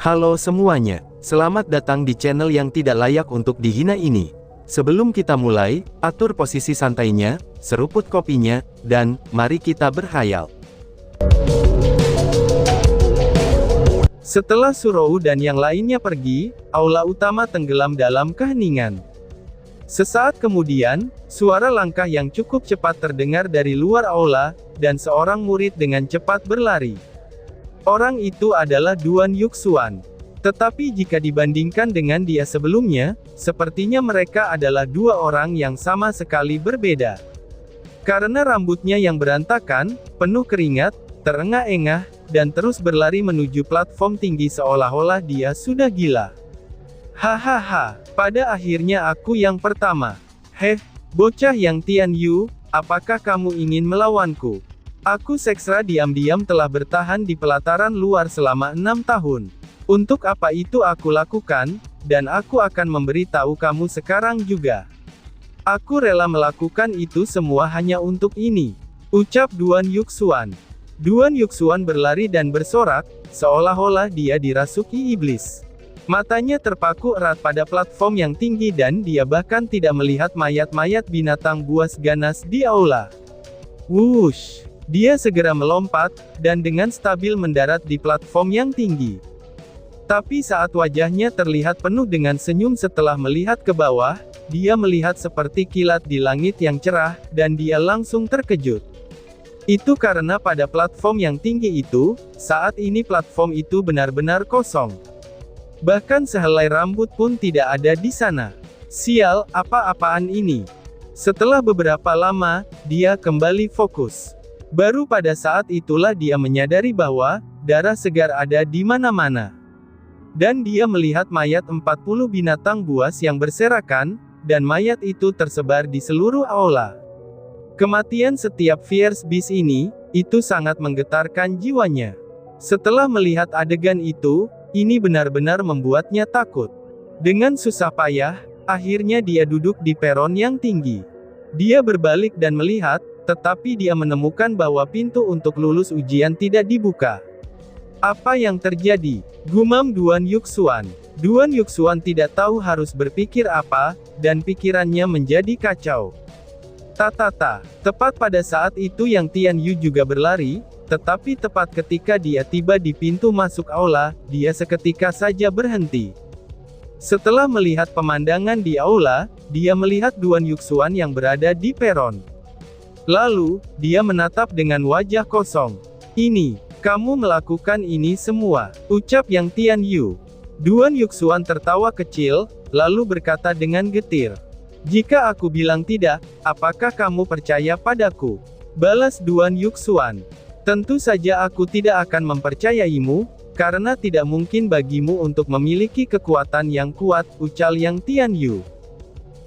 Halo semuanya, selamat datang di channel yang tidak layak untuk dihina ini. Sebelum kita mulai, atur posisi santainya, seruput kopinya, dan mari kita berkhayal. Setelah Surou dan yang lainnya pergi, aula utama tenggelam dalam keheningan. Sesaat kemudian, suara langkah yang cukup cepat terdengar dari luar aula, dan seorang murid dengan cepat berlari. Orang itu adalah Duan Yuxuan. Tetapi jika dibandingkan dengan dia sebelumnya, sepertinya mereka adalah dua orang yang sama sekali berbeda. Karena rambutnya yang berantakan, penuh keringat, terengah-engah, dan terus berlari menuju platform tinggi seolah-olah dia sudah gila. Hahaha, pada akhirnya aku yang pertama. Heh, bocah yang Tian Yu, apakah kamu ingin melawanku? Aku Seksra diam-diam telah bertahan di pelataran luar selama 6 tahun. Untuk apa itu aku lakukan, dan aku akan memberitahu kamu sekarang juga. Aku rela melakukan itu semua hanya untuk ini, ucap Duan Yuxuan. Duan Yuxuan berlari dan bersorak, seolah-olah dia dirasuki iblis. Matanya terpaku erat pada platform yang tinggi dan dia bahkan tidak melihat mayat-mayat binatang buas ganas di aula. Wush! Dia segera melompat, dan dengan stabil mendarat di platform yang tinggi. Tapi saat wajahnya terlihat penuh dengan senyum setelah melihat ke bawah, dia melihat seperti kilat di langit yang cerah, dan dia langsung terkejut. Itu karena pada platform yang tinggi itu, saat ini platform itu benar-benar kosong. Bahkan sehelai rambut pun tidak ada di sana. Sial, apa-apaan ini? Setelah beberapa lama, dia kembali fokus. Baru pada saat itulah dia menyadari bahwa, darah segar ada di mana-mana. Dan dia melihat mayat 40 binatang buas yang berserakan, dan mayat itu tersebar di seluruh aula. Kematian setiap fierce beast ini, itu sangat menggetarkan jiwanya. Setelah melihat adegan itu, ini benar-benar membuatnya takut. Dengan susah payah, akhirnya dia duduk di peron yang tinggi. Dia berbalik dan melihat, tetapi dia menemukan bahwa pintu untuk lulus ujian tidak dibuka. Apa yang terjadi? Gumam Duan Yuxuan. Duan Yuxuan tidak tahu harus berpikir apa, dan pikirannya menjadi kacau. Tepat pada saat itu yang Tian Yu juga berlari, tetapi tepat ketika dia tiba di pintu masuk aula, dia seketika saja berhenti. Setelah melihat pemandangan di aula, dia melihat Duan Yuxuan yang berada di peron. Lalu, dia menatap dengan wajah kosong. Ini, kamu melakukan ini semua, ucap yang Tian Yu. Duan Yuxuan tertawa kecil, lalu berkata dengan getir. Jika aku bilang tidak, apakah kamu percaya padaku? Balas Duan Yuxuan. Tentu saja aku tidak akan mempercayaimu, karena tidak mungkin bagimu untuk memiliki kekuatan yang kuat, ucal yang Tian Yu.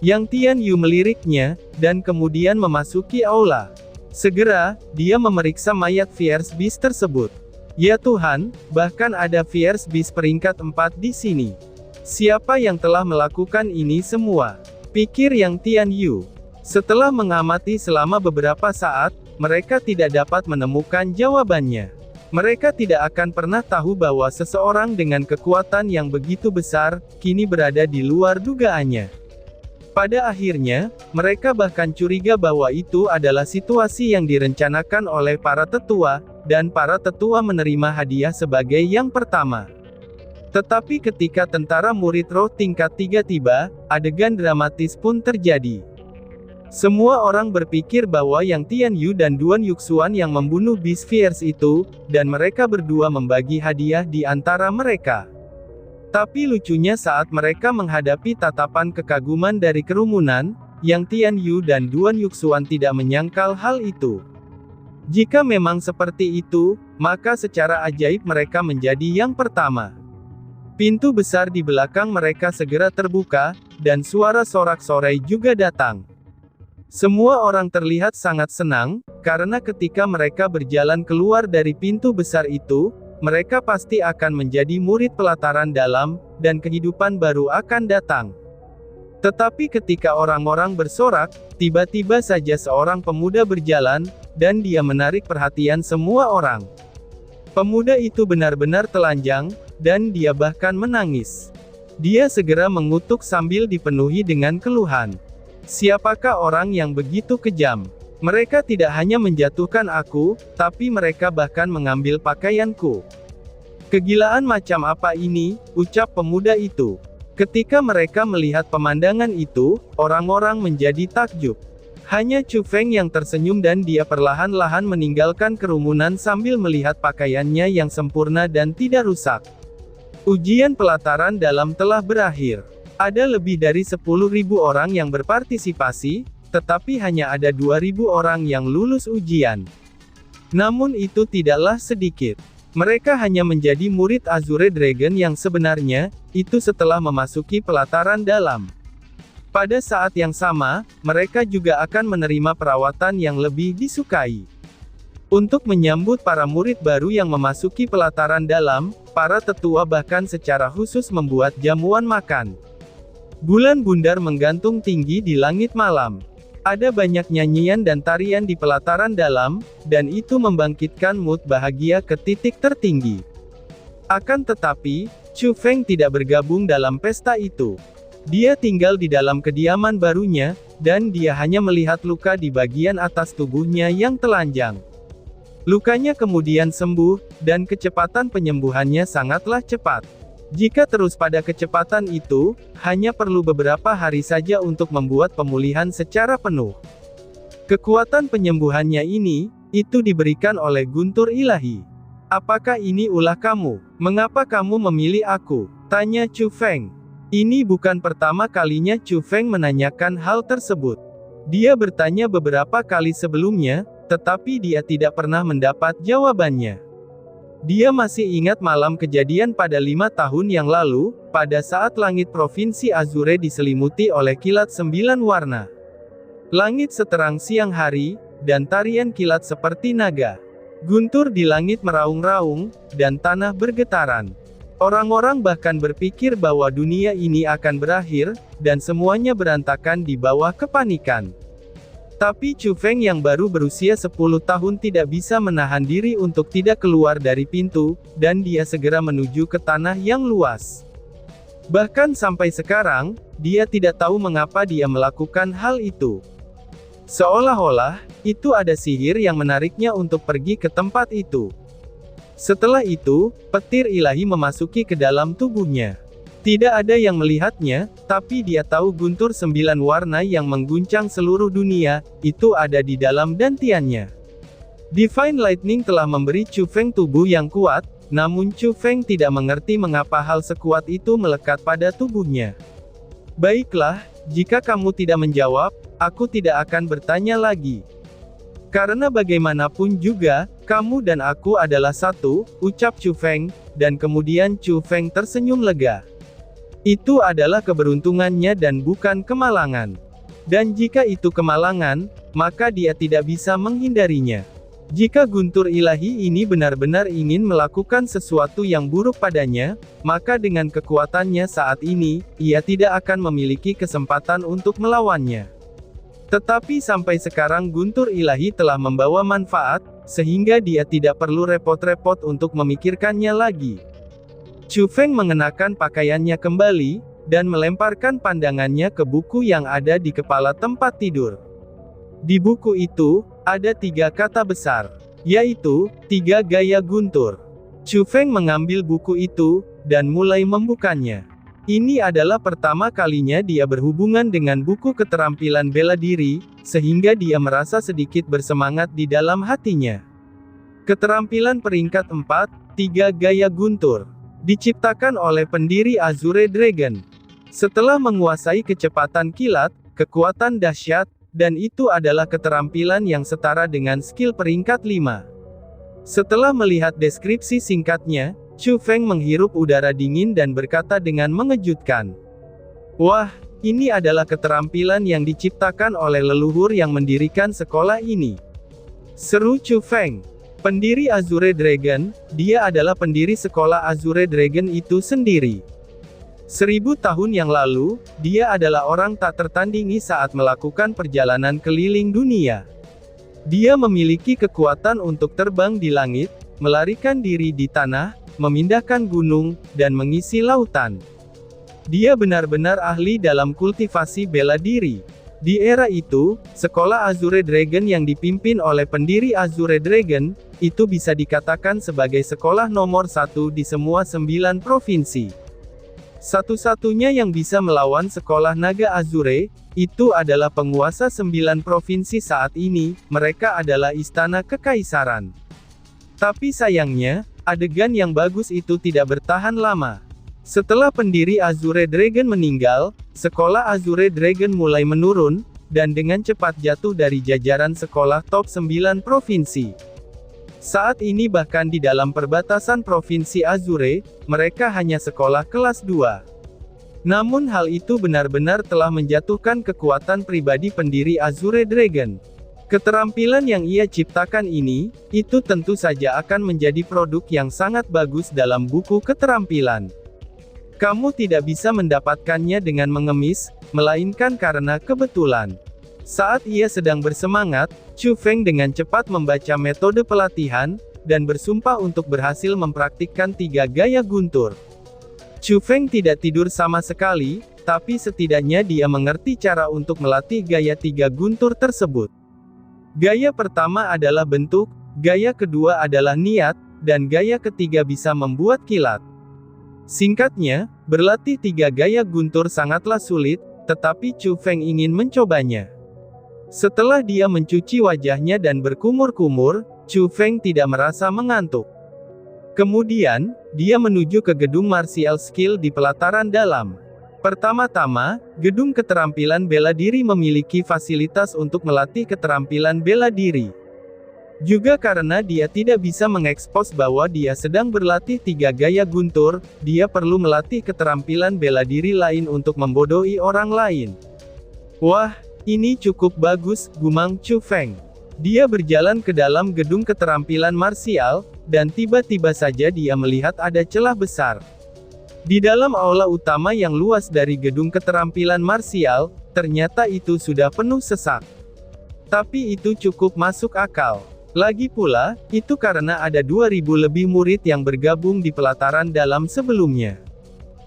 Yang Tian Yu meliriknya, dan kemudian memasuki aula. Segera, dia memeriksa mayat fierce beast tersebut. Ya Tuhan, bahkan ada fierce beast peringkat 4 di sini. Siapa yang telah melakukan ini semua? Pikir yang Tian Yu. Setelah mengamati selama beberapa saat, mereka tidak dapat menemukan jawabannya. Mereka tidak akan pernah tahu bahwa seseorang dengan kekuatan yang begitu besar, kini berada di luar dugaannya. Pada akhirnya, mereka bahkan curiga bahwa itu adalah situasi yang direncanakan oleh para tetua, dan para tetua menerima hadiah sebagai yang pertama. Tetapi ketika tentara murid roh tingkat 3 tiba, adegan dramatis pun terjadi. Semua orang berpikir bahwa yang Tian Yu dan Duan Yuxuan yang membunuh Beast Fierce itu, dan mereka berdua membagi hadiah di antara mereka. Tapi lucunya saat mereka menghadapi tatapan kekaguman dari kerumunan, yang Tian Yu dan Duan Yuxuan tidak menyangkal hal itu. Jika memang seperti itu, maka secara ajaib mereka menjadi yang pertama. Pintu besar di belakang mereka segera terbuka, dan suara sorak-sorai juga datang. Semua orang terlihat sangat senang, karena ketika mereka berjalan keluar dari pintu besar itu, mereka pasti akan menjadi murid pelataran dalam, dan kehidupan baru akan datang. Tetapi ketika orang-orang bersorak, tiba-tiba saja seorang pemuda berjalan, dan dia menarik perhatian semua orang. Pemuda itu benar-benar telanjang, dan dia bahkan menangis. Dia segera mengutuk sambil dipenuhi dengan keluhan. Siapakah orang yang begitu kejam? Mereka tidak hanya menjatuhkan aku, tapi mereka bahkan mengambil pakaianku. Kegilaan macam apa ini, ucap pemuda itu. Ketika mereka melihat pemandangan itu, orang-orang menjadi takjub. Hanya Chu Feng yang tersenyum dan dia perlahan-lahan meninggalkan kerumunan sambil melihat pakaiannya yang sempurna dan tidak rusak. Ujian pelataran dalam telah berakhir. Ada lebih dari 10.000 orang yang berpartisipasi, tetapi hanya ada 2.000 orang yang lulus ujian. Namun itu tidaklah sedikit. Mereka hanya menjadi murid Azure Dragon yang sebenarnya, itu setelah memasuki pelataran dalam. Pada saat yang sama, mereka juga akan menerima perawatan yang lebih disukai. Untuk menyambut para murid baru yang memasuki pelataran dalam, para tetua bahkan secara khusus membuat jamuan makan. Bulan bundar menggantung tinggi di langit malam. Ada banyak nyanyian dan tarian di pelataran dalam, dan itu membangkitkan mood bahagia ke titik tertinggi. Akan tetapi, Chu Feng tidak bergabung dalam pesta itu. Dia tinggal di dalam kediaman barunya, dan dia hanya melihat luka di bagian atas tubuhnya yang telanjang. Lukanya kemudian sembuh, dan kecepatan penyembuhannya sangatlah cepat. Jika terus pada kecepatan itu, hanya perlu beberapa hari saja untuk membuat pemulihan secara penuh. Kekuatan penyembuhannya ini, itu diberikan oleh guntur ilahi. Apakah ini ulah kamu? Mengapa kamu memilih aku? Tanya Chu Feng. Ini bukan pertama kalinya Chu Feng menanyakan hal tersebut. Dia bertanya beberapa kali sebelumnya, tetapi dia tidak pernah mendapat jawabannya. Dia masih ingat malam kejadian pada 5 tahun yang lalu, pada saat langit provinsi Azure diselimuti oleh kilat 9 warna. Langit seterang siang hari, dan tarian kilat seperti naga. Guntur di langit meraung-raung, dan tanah bergetaran. Orang-orang bahkan berpikir bahwa dunia ini akan berakhir, dan semuanya berantakan di bawah kepanikan. Tapi Chu Feng yang baru berusia 10 tahun tidak bisa menahan diri untuk tidak keluar dari pintu, dan dia segera menuju ke tanah yang luas. Bahkan sampai sekarang, dia tidak tahu mengapa dia melakukan hal itu. Seolah-olah, itu ada sihir yang menariknya untuk pergi ke tempat itu. Setelah itu, petir ilahi memasuki ke dalam tubuhnya. Tidak ada yang melihatnya, tapi dia tahu guntur 9 warna yang mengguncang seluruh dunia, itu ada di dalam dantiannya. Divine Lightning telah memberi Chu Feng tubuh yang kuat, namun Chu Feng tidak mengerti mengapa hal sekuat itu melekat pada tubuhnya. Baiklah, jika kamu tidak menjawab, aku tidak akan bertanya lagi. Karena bagaimanapun juga, kamu dan aku adalah satu, ucap Chu Feng, dan kemudian Chu Feng tersenyum lega. Itu adalah keberuntungannya dan bukan kemalangan. Dan jika itu kemalangan, maka dia tidak bisa menghindarinya. Jika guntur ilahi ini benar-benar ingin melakukan sesuatu yang buruk padanya, maka dengan kekuatannya saat ini, ia tidak akan memiliki kesempatan untuk melawannya. Tetapi sampai sekarang guntur ilahi telah membawa manfaat, sehingga dia tidak perlu repot-repot untuk memikirkannya lagi. Chu Feng mengenakan pakaiannya kembali, dan melemparkan pandangannya ke buku yang ada di kepala tempat tidur. Di buku itu, ada 3 kata besar, yaitu, 3 gaya guntur. Chu Feng mengambil buku itu, dan mulai membukanya. Ini adalah pertama kalinya dia berhubungan dengan buku keterampilan bela diri, sehingga dia merasa sedikit bersemangat di dalam hatinya. Keterampilan peringkat 4, 3 gaya guntur. Diciptakan oleh pendiri Azure Dragon. Setelah menguasai kecepatan kilat, kekuatan dahsyat, dan itu adalah keterampilan yang setara dengan skill peringkat 5. Setelah melihat deskripsi singkatnya, Chu Feng menghirup udara dingin dan berkata dengan mengejutkan. Wah, ini adalah keterampilan yang diciptakan oleh leluhur yang mendirikan sekolah ini. Seru Chu Feng. Pendiri Azure Dragon, dia adalah pendiri sekolah Azure Dragon itu sendiri. 1000 tahun yang lalu, dia adalah orang tak tertandingi saat melakukan perjalanan keliling dunia. Dia memiliki kekuatan untuk terbang di langit, melarikan diri di tanah, memindahkan gunung, dan mengisi lautan. Dia benar-benar ahli dalam kultivasi bela diri. Di era itu, sekolah Azure Dragon yang dipimpin oleh pendiri Azure Dragon, itu bisa dikatakan sebagai sekolah nomor 1 di semua 9 provinsi. Satu-satunya yang bisa melawan sekolah naga Azure, itu adalah penguasa 9 provinsi saat ini, mereka adalah Istana Kekaisaran. Tapi sayangnya, adegan yang bagus itu tidak bertahan lama. Setelah pendiri Azure Dragon meninggal, sekolah Azure Dragon mulai menurun, dan dengan cepat jatuh dari jajaran sekolah top 9 provinsi. Saat ini bahkan di dalam perbatasan provinsi Azure, mereka hanya sekolah kelas 2. Namun hal itu benar-benar telah menjatuhkan kekuatan pribadi pendiri Azure Dragon. Keterampilan yang ia ciptakan ini, itu tentu saja akan menjadi produk yang sangat bagus dalam buku keterampilan. Kamu tidak bisa mendapatkannya dengan mengemis, melainkan karena kebetulan. Saat ia sedang bersemangat, Chu Feng dengan cepat membaca metode pelatihan, dan bersumpah untuk berhasil mempraktikkan 3 gaya guntur. Chu Feng tidak tidur sama sekali, tapi setidaknya dia mengerti cara untuk melatih gaya 3 guntur tersebut. Gaya pertama adalah bentuk, gaya kedua adalah niat, dan gaya ketiga bisa membuat kilat. Singkatnya, berlatih 3 gaya guntur sangatlah sulit, tetapi Chu Feng ingin mencobanya. Setelah dia mencuci wajahnya dan berkumur-kumur, Chu Feng tidak merasa mengantuk. Kemudian, dia menuju ke gedung martial skill di pelataran dalam. Pertama-tama, gedung keterampilan bela diri memiliki fasilitas untuk melatih keterampilan bela diri. Juga karena dia tidak bisa mengekspos bahwa dia sedang berlatih 3 gaya guntur, dia perlu melatih keterampilan bela diri lain untuk membodohi orang lain. Wah, ini cukup bagus, gumam Chu Feng. Dia berjalan ke dalam gedung keterampilan marsial, dan tiba-tiba saja dia melihat ada celah besar. Di dalam aula utama yang luas dari gedung keterampilan marsial, ternyata itu sudah penuh sesak. Tapi itu cukup masuk akal. Lagi pula, itu karena ada 2000 lebih murid yang bergabung di pelataran dalam sebelumnya.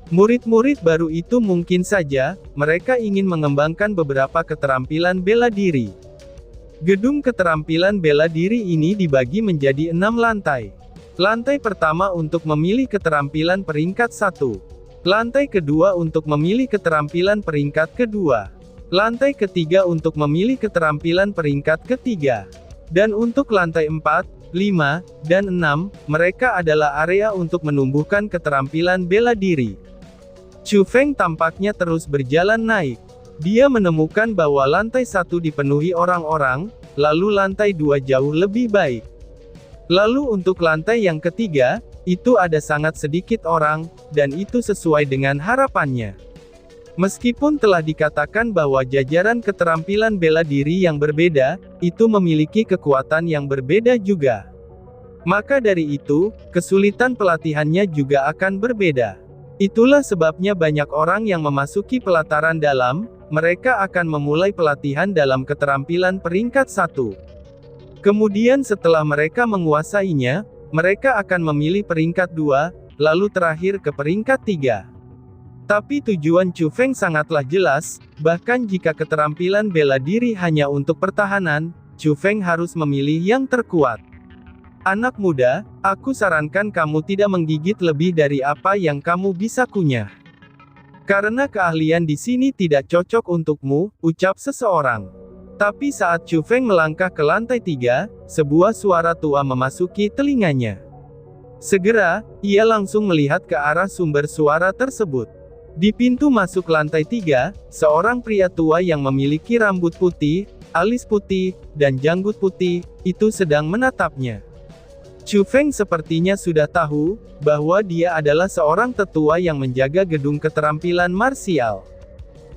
Murid-murid baru itu mungkin saja, mereka ingin mengembangkan beberapa keterampilan bela diri. Gedung keterampilan bela diri ini dibagi menjadi 6 lantai. Lantai pertama untuk memilih keterampilan peringkat 1. Lantai kedua untuk memilih keterampilan peringkat kedua. Lantai ketiga untuk memilih keterampilan peringkat ketiga. Dan untuk lantai 4, 5, dan 6, mereka adalah area untuk menumbuhkan keterampilan bela diri. Chu Feng tampaknya terus berjalan naik. Dia menemukan bahwa lantai 1 dipenuhi orang-orang, lalu lantai 2 jauh lebih baik. Lalu untuk lantai yang ketiga, itu ada sangat sedikit orang, dan itu sesuai dengan harapannya. Meskipun telah dikatakan bahwa jajaran keterampilan bela diri yang berbeda, itu memiliki kekuatan yang berbeda juga. Maka dari itu, kesulitan pelatihannya juga akan berbeda. Itulah sebabnya banyak orang yang memasuki pelataran dalam, mereka akan memulai pelatihan dalam keterampilan peringkat 1. Kemudian setelah mereka menguasainya, mereka akan memilih peringkat 2, lalu terakhir ke peringkat 3. Tapi tujuan Chu Feng sangatlah jelas, bahkan jika keterampilan bela diri hanya untuk pertahanan, Chu Feng harus memilih yang terkuat. Anak muda, aku sarankan kamu tidak menggigit lebih dari apa yang kamu bisa kunyah. Karena keahlian di sini tidak cocok untukmu, ucap seseorang. Tapi saat Chu Feng melangkah ke lantai 3, sebuah suara tua memasuki telinganya. Segera, ia langsung melihat ke arah sumber suara tersebut. Di pintu masuk lantai 3, seorang pria tua yang memiliki rambut putih, alis putih, dan janggut putih, itu sedang menatapnya. Chu Feng sepertinya sudah tahu, bahwa dia adalah seorang tetua yang menjaga gedung keterampilan marsial.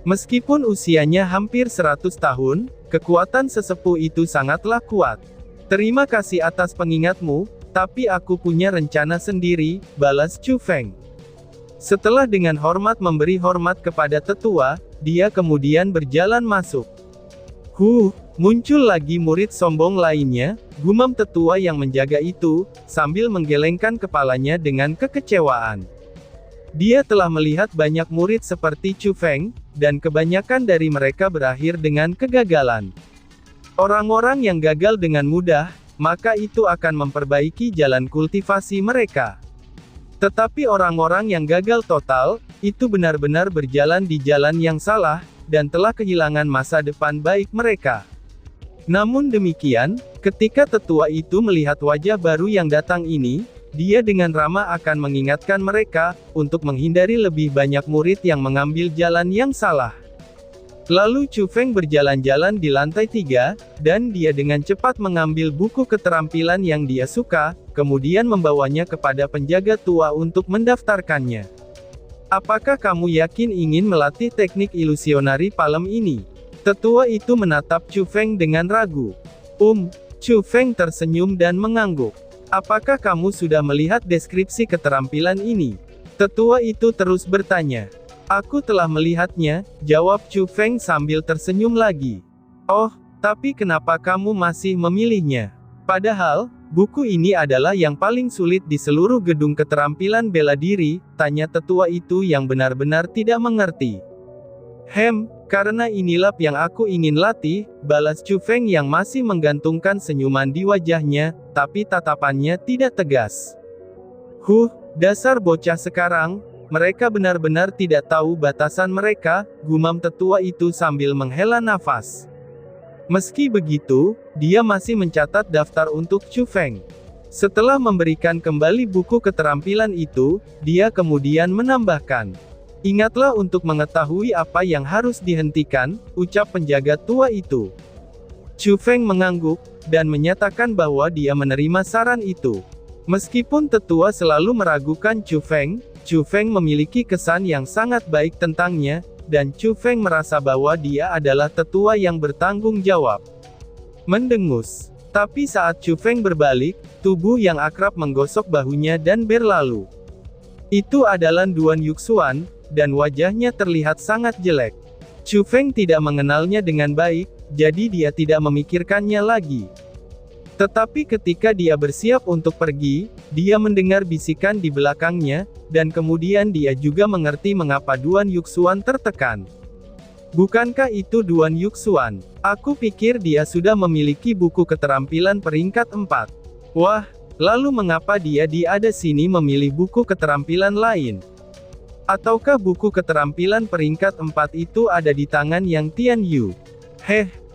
Meskipun usianya hampir 100 tahun, kekuatan sesepuh itu sangatlah kuat. Terima kasih atas pengingatmu, tapi aku punya rencana sendiri, balas Chu Feng. Setelah dengan hormat memberi hormat kepada tetua, dia kemudian berjalan masuk. Muncul lagi murid sombong lainnya, gumam tetua yang menjaga itu, sambil menggelengkan kepalanya dengan kekecewaan. Dia telah melihat banyak murid seperti Chu Feng, dan kebanyakan dari mereka berakhir dengan kegagalan. Orang-orang yang gagal dengan mudah, maka itu akan memperbaiki jalan kultivasi mereka. Tetapi orang-orang yang gagal total, itu benar-benar berjalan di jalan yang salah, dan telah kehilangan masa depan baik mereka. Namun demikian, ketika tetua itu melihat wajah baru yang datang ini, dia dengan ramah akan mengingatkan mereka, untuk menghindari lebih banyak murid yang mengambil jalan yang salah. Lalu Chu Feng berjalan-jalan di lantai 3, dan dia dengan cepat mengambil buku keterampilan yang dia suka, kemudian membawanya kepada penjaga tua untuk mendaftarkannya. Apakah kamu yakin ingin melatih teknik ilusionari palem ini? Tetua itu menatap Chu Feng dengan ragu. Chu Feng tersenyum dan mengangguk. Apakah kamu sudah melihat deskripsi keterampilan ini? Tetua itu terus bertanya. Aku telah melihatnya, jawab Chu Feng sambil tersenyum lagi. Oh, tapi kenapa kamu masih memilihnya? Padahal, buku ini adalah yang paling sulit di seluruh gedung keterampilan bela diri, tanya tetua itu yang benar-benar tidak mengerti. Karena inilah yang aku ingin latih, balas Chu Feng yang masih menggantungkan senyuman di wajahnya, tapi tatapannya tidak tegas. Dasar bocah sekarang, mereka benar-benar tidak tahu batasan mereka, gumam tetua itu sambil menghela nafas. Meski begitu, dia masih mencatat daftar untuk Chu Feng. Setelah memberikan kembali buku keterampilan itu, dia kemudian menambahkan. Ingatlah untuk mengetahui apa yang harus dihentikan, ucap penjaga tua itu. Chu Feng mengangguk, dan menyatakan bahwa dia menerima saran itu. Meskipun tetua selalu meragukan Chu Feng memiliki kesan yang sangat baik tentangnya, dan Chu Feng merasa bahwa dia adalah tetua yang bertanggung jawab. Mendengus. Tapi saat Chu Feng berbalik, tubuh yang akrab menggosok bahunya dan berlalu. Itu adalah Duan Yuxuan, dan wajahnya terlihat sangat jelek. Chu Feng tidak mengenalnya dengan baik, jadi dia tidak memikirkannya lagi. Tetapi ketika dia bersiap untuk pergi, dia mendengar bisikan di belakangnya, dan kemudian dia juga mengerti mengapa Duan Yuxuan tertekan. Bukankah itu Duan Yuxuan? Aku pikir dia sudah memiliki buku keterampilan peringkat 4. Wah, lalu mengapa dia di sini memilih buku keterampilan lain? Ataukah buku keterampilan peringkat 4 itu ada di tangan yang Tian Yu?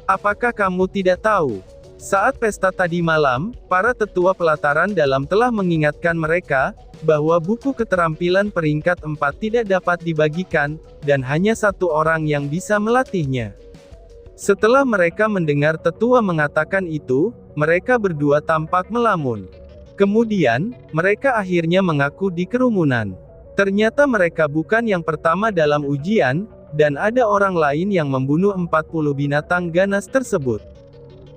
Apakah kamu tidak tahu? Saat pesta tadi malam, para tetua pelataran dalam telah mengingatkan mereka, bahwa buku keterampilan peringkat 4 tidak dapat dibagikan, dan hanya satu orang yang bisa melatihnya. Setelah mereka mendengar tetua mengatakan itu, mereka berdua tampak melamun. Kemudian, mereka akhirnya mengaku di kerumunan. Ternyata mereka bukan yang pertama dalam ujian, dan ada orang lain yang membunuh 40 binatang ganas tersebut.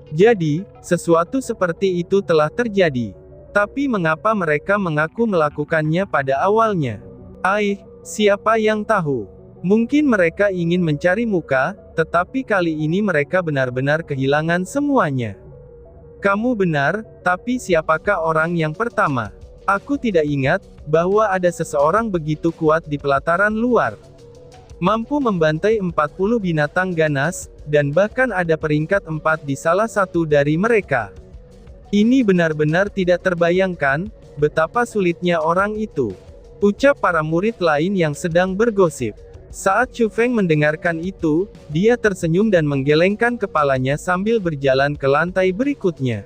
Jadi, sesuatu seperti itu telah terjadi. Tapi mengapa mereka mengaku melakukannya pada awalnya? Siapa yang tahu? Mungkin mereka ingin mencari muka, tetapi kali ini mereka benar-benar kehilangan semuanya. Kamu benar, tapi siapakah orang yang pertama? Aku tidak ingat, bahwa ada seseorang begitu kuat di pelataran luar. Mampu membantai 40 binatang ganas, dan bahkan ada peringkat 4 di salah satu dari mereka. Ini benar-benar tidak terbayangkan, betapa sulitnya orang itu. Ucap para murid lain yang sedang bergosip. Saat Chu Feng mendengarkan itu, dia tersenyum dan menggelengkan kepalanya sambil berjalan ke lantai berikutnya.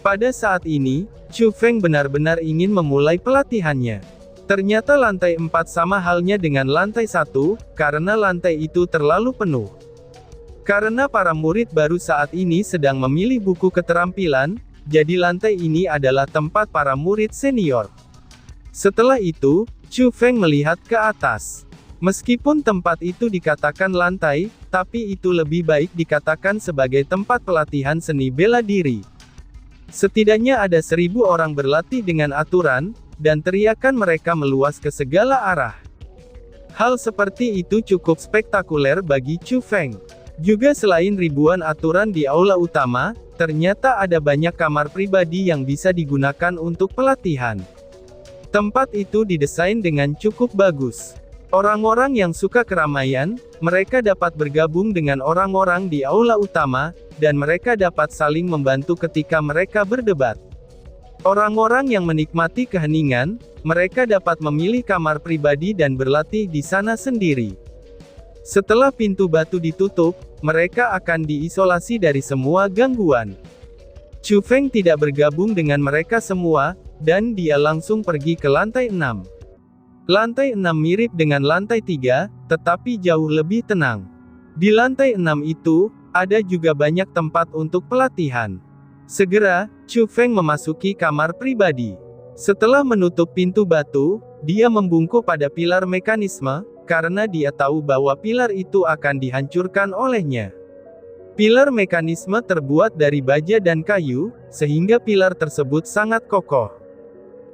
Pada saat ini, Chu Feng benar-benar ingin memulai pelatihannya. Ternyata lantai 4 sama halnya dengan lantai 1, karena lantai itu terlalu penuh. Karena para murid baru saat ini sedang memilih buku keterampilan, jadi lantai ini adalah tempat para murid senior. Setelah itu, Chu Feng melihat ke atas. Meskipun tempat itu dikatakan lantai, tapi itu lebih baik dikatakan sebagai tempat pelatihan seni bela diri. Setidaknya ada 1000 orang berlatih dengan aturan, dan teriakan mereka meluas ke segala arah. Hal seperti itu cukup spektakuler bagi Chu Feng. Juga selain ribuan aturan di aula utama, ternyata ada banyak kamar pribadi yang bisa digunakan untuk pelatihan. Tempat itu didesain dengan cukup bagus. Orang-orang yang suka keramaian, mereka dapat bergabung dengan orang-orang di aula utama, dan mereka dapat saling membantu ketika mereka berdebat. Orang-orang yang menikmati keheningan, mereka dapat memilih kamar pribadi dan berlatih di sana sendiri. Setelah pintu batu ditutup, mereka akan diisolasi dari semua gangguan. Chu Feng tidak bergabung dengan mereka semua, dan dia langsung pergi ke lantai 6. Lantai 6 mirip dengan lantai 3, tetapi jauh lebih tenang. Di lantai 6 itu, ada juga banyak tempat untuk pelatihan. Segera, Chu Feng memasuki kamar pribadi. Setelah menutup pintu batu, dia membungkuk pada pilar mekanisme, karena dia tahu bahwa pilar itu akan dihancurkan olehnya. Pilar mekanisme terbuat dari baja dan kayu, sehingga pilar tersebut sangat kokoh.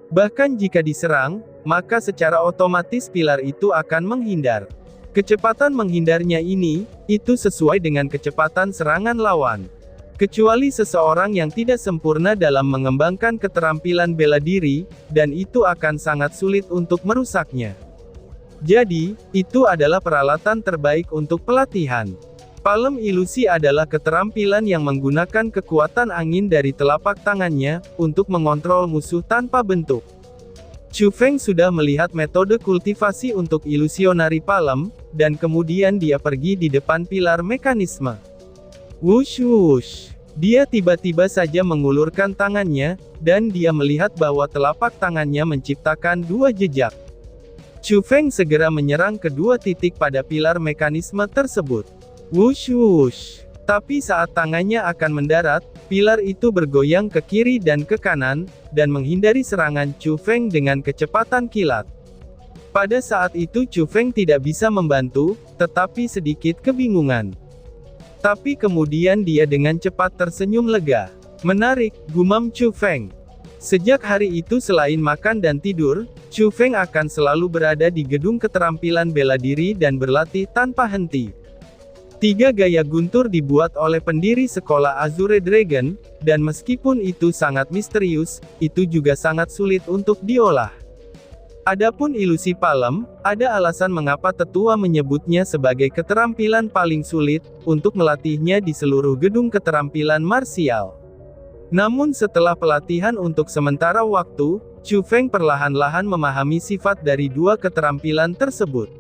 Bahkan jika diserang, maka secara otomatis pilar itu akan menghindar. Kecepatan menghindarnya itu sesuai dengan kecepatan serangan lawan. Kecuali seseorang yang tidak sempurna dalam mengembangkan keterampilan bela diri, dan itu akan sangat sulit untuk merusaknya. Jadi, itu adalah peralatan terbaik untuk pelatihan. Palem ilusi adalah keterampilan yang menggunakan kekuatan angin dari telapak tangannya, untuk mengontrol musuh tanpa bentuk. Chu Feng sudah melihat metode kultivasi untuk ilusionari palem, dan kemudian dia pergi di depan pilar mekanisme. Wush wush. Dia tiba-tiba saja mengulurkan tangannya, dan dia melihat bahwa telapak tangannya menciptakan dua jejak. Chu Feng segera menyerang kedua titik pada pilar mekanisme tersebut. Wush wush. Tapi saat tangannya akan mendarat, pilar itu bergoyang ke kiri dan ke kanan, dan menghindari serangan Chu Feng dengan kecepatan kilat. Pada saat itu Chu Feng tidak bisa membantu, tetapi sedikit kebingungan. Tapi kemudian dia dengan cepat tersenyum lega. Menarik, gumam Chu Feng. Sejak hari itu selain makan dan tidur, Chu Feng akan selalu berada di gedung keterampilan bela diri dan berlatih tanpa henti. 3 gaya guntur dibuat oleh pendiri sekolah Azure Dragon, dan meskipun itu sangat misterius, itu juga sangat sulit untuk diolah. Adapun ilusi palem, ada alasan mengapa tetua menyebutnya sebagai keterampilan paling sulit, untuk melatihnya di seluruh gedung keterampilan marsial. Namun setelah pelatihan untuk sementara waktu, Chu Feng perlahan-lahan memahami sifat dari dua keterampilan tersebut.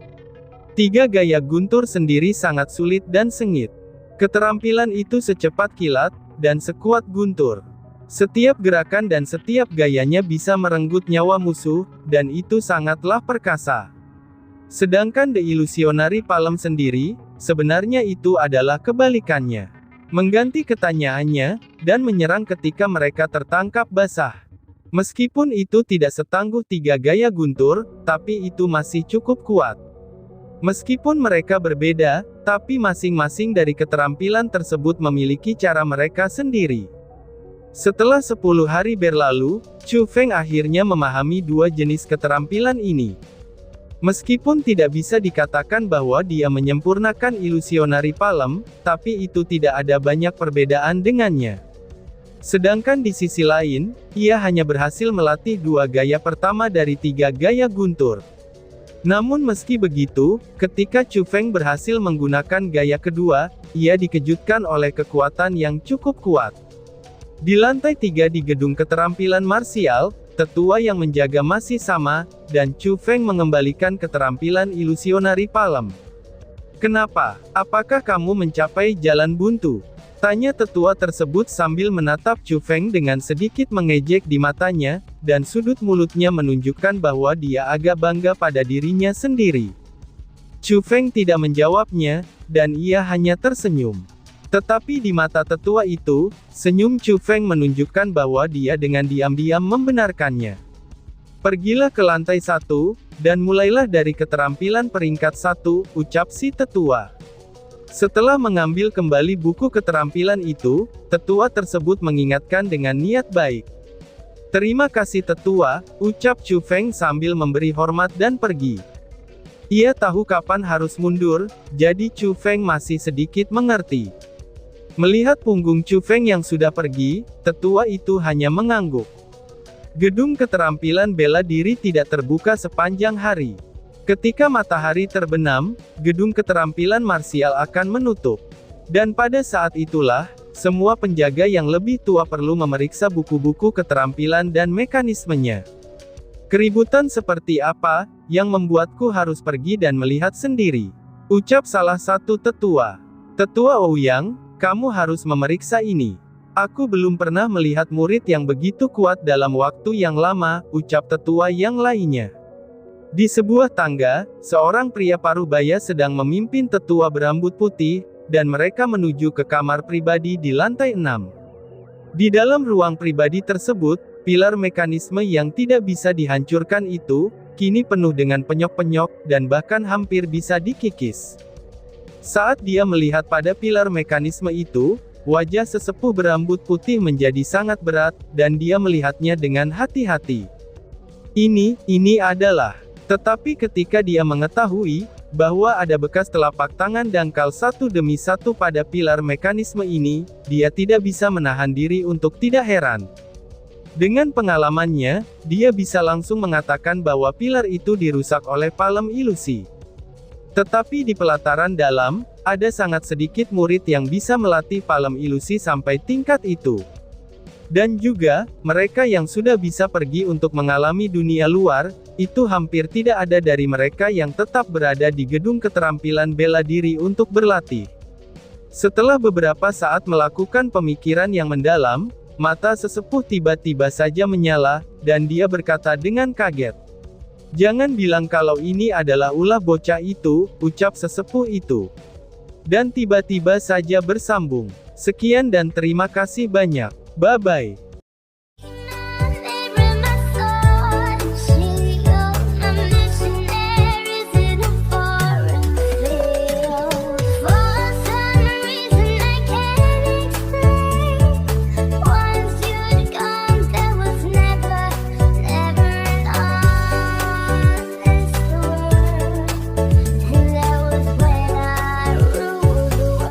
3 gaya guntur sendiri sangat sulit dan sengit. Keterampilan itu secepat kilat, dan sekuat guntur. Setiap gerakan dan setiap gayanya bisa merenggut nyawa musuh, dan itu sangatlah perkasa. Sedangkan The Illusionary Palm sendiri, sebenarnya itu adalah kebalikannya. Mengganti ketanyaannya, dan menyerang ketika mereka tertangkap basah. Meskipun itu tidak setangguh 3 gaya guntur, tapi itu masih cukup kuat. Meskipun mereka berbeda, tapi masing-masing dari keterampilan tersebut memiliki cara mereka sendiri. Setelah 10 hari berlalu, Chu Feng akhirnya memahami 2 jenis keterampilan ini. Meskipun tidak bisa dikatakan bahwa dia menyempurnakan Illusionary Palm, tapi itu tidak ada banyak perbedaan dengannya. Sedangkan di sisi lain, ia hanya berhasil melatih 2 gaya pertama dari 3 gaya guntur. Namun meski begitu, ketika Chu Feng berhasil menggunakan gaya kedua, ia dikejutkan oleh kekuatan yang cukup kuat. Di lantai 3 di gedung keterampilan marsial, tetua yang menjaga masih sama, dan Chu Feng mengembalikan keterampilan Illusionary Palm. "Kenapa? Apakah kamu mencapai jalan buntu?" tanya tetua tersebut sambil menatap Chu Feng dengan sedikit mengejek di matanya, dan sudut mulutnya menunjukkan bahwa dia agak bangga pada dirinya sendiri. Chu Feng tidak menjawabnya, dan ia hanya tersenyum. Tetapi di mata tetua itu, senyum Chu Feng menunjukkan bahwa dia dengan diam-diam membenarkannya. "Pergilah ke lantai 1, dan mulailah dari keterampilan peringkat 1, ucap si tetua. Setelah mengambil kembali buku keterampilan itu, tetua tersebut mengingatkan dengan niat baik. "Terima kasih tetua," ucap Chu Feng sambil memberi hormat dan pergi. Ia tahu kapan harus mundur, jadi Chu Feng masih sedikit mengerti. Melihat punggung Chu Feng yang sudah pergi, tetua itu hanya mengangguk. Gedung keterampilan bela diri tidak terbuka sepanjang hari. Ketika matahari terbenam, gedung keterampilan marsial akan menutup. Dan pada saat itulah, semua penjaga yang lebih tua perlu memeriksa buku-buku keterampilan dan mekanismenya. Keributan seperti apa, yang membuatku harus pergi dan melihat sendiri? Ucap salah satu tetua. Tetua Ouyang, kamu harus memeriksa ini. Aku belum pernah melihat murid yang begitu kuat dalam waktu yang lama, ucap tetua yang lainnya. Di sebuah tangga, seorang pria parubaya sedang memimpin tetua berambut putih, dan mereka menuju ke kamar pribadi di lantai 6. Di dalam ruang pribadi tersebut, pilar mekanisme yang tidak bisa dihancurkan itu, kini penuh dengan penyok-penyok, dan bahkan hampir bisa dikikis. Saat dia melihat pada pilar mekanisme itu, wajah sesepuh berambut putih menjadi sangat berat, dan dia melihatnya dengan hati-hati. Ini adalah. Tetapi ketika dia mengetahui, bahwa ada bekas telapak tangan dangkal satu demi satu pada pilar mekanisme ini, dia tidak bisa menahan diri untuk tidak heran. Dengan pengalamannya, dia bisa langsung mengatakan bahwa pilar itu dirusak oleh palem ilusi. Tetapi di pelataran dalam, ada sangat sedikit murid yang bisa melatih palem ilusi sampai tingkat itu. Dan juga, mereka yang sudah bisa pergi untuk mengalami dunia luar, itu hampir tidak ada dari mereka yang tetap berada di gedung keterampilan bela diri untuk berlatih. Setelah beberapa saat melakukan pemikiran yang mendalam, mata sesepuh tiba-tiba saja menyala, dan dia berkata dengan kaget. Jangan bilang kalau ini adalah ulah bocah itu, ucap sesepuh itu. Dan tiba-tiba saja bersambung. Sekian dan terima kasih banyak. Bye-bye.